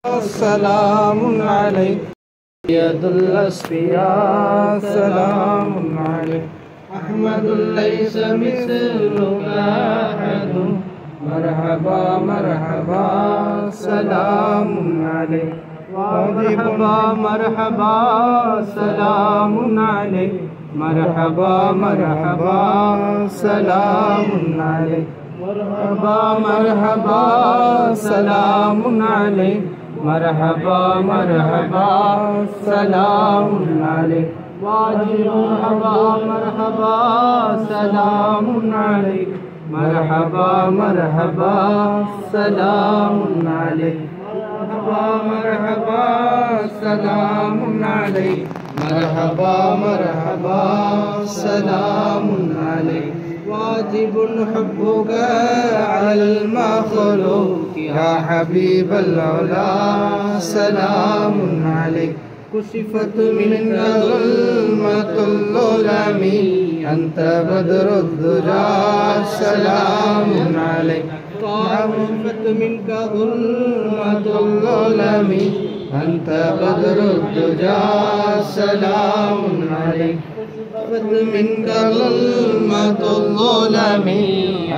सलामुन अलैक सय्यदुल अस्फिया सलामुन अलैक अहमदुल लैसा मिस्लुका अहदुन मरहबा मरहबा सलामुन अलैक मरहबा मरहबा सलामुन अलैक मरहबा मरहबा सलामुन अलैक मरहबा मरहबा सलामुन अलैक मरहबा मरहबा सलामुन अलैक मरहबा मरहबा सलामुन अलैक मरहबा मरहबा सलामुन अलैक मरहबा सलामुन अलैक मरहबा मरहबा सलामुन अलैक वाजिबुन हुब्बुका अलल मखलूक या हबीबल औला सलामुन अलैक कुशिफत मिनका ज़ुल्मतुल उलमी अंत बदरुद्दुजा सलामुन अलैक कुशिफत मिनका ज़ुल्मतुल उलमी अंत बदरुद्दुजा सलामुन अलैक मिनका ज़ुल्मतुल उलमी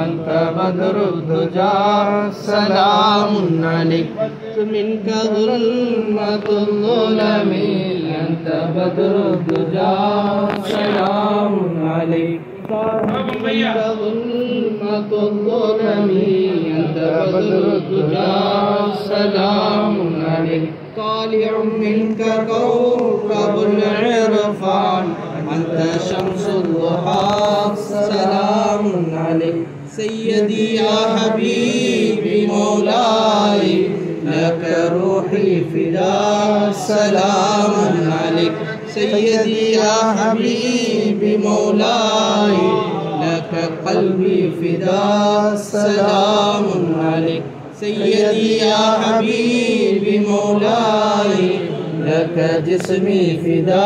अंत बदरुद्दुजा सलामुन अलैक मिनका ज़ुल्मतुल उलमी अंत बदरुद्दुजा सलामुन अलैक मिनका ज़ुल्मतुल उलमी अंत बदरुद्दुजा सलामुन अलैक तालिउम मिनका कौकबुल इरफान अंत शम्सुल दुहा सलामुन अलैक सय्यदी या हबीबी मौलाई लक रूही फिदा सलामुन अलैक सय्यदी या हबीबी मौलाई लक क़ल्बी फिदा सलामुन अलैक सय्यदी या हबीबी मौलाई लक जिस्मी फिदा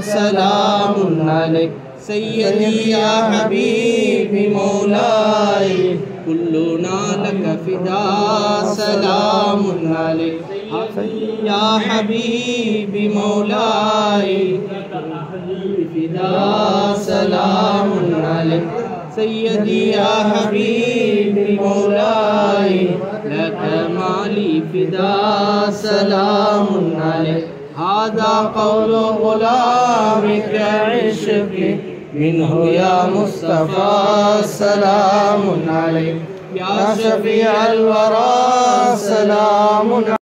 सलामुन अलैक सय्यदी या हबीबी मौलाई कुल्लुना लक फिदा सलामुन अलैक या हबीबी मौलाई फिदा सलामुन अलैक सय्यदी या हबीबी मौलाई लक माली फिदा सलामुन अलैक हादा कौलु गुलामिका इश्क़ी मिन्हु या मुस्तफ़ा सलामुन अलैक या शफ़ीअल वरा सलामुन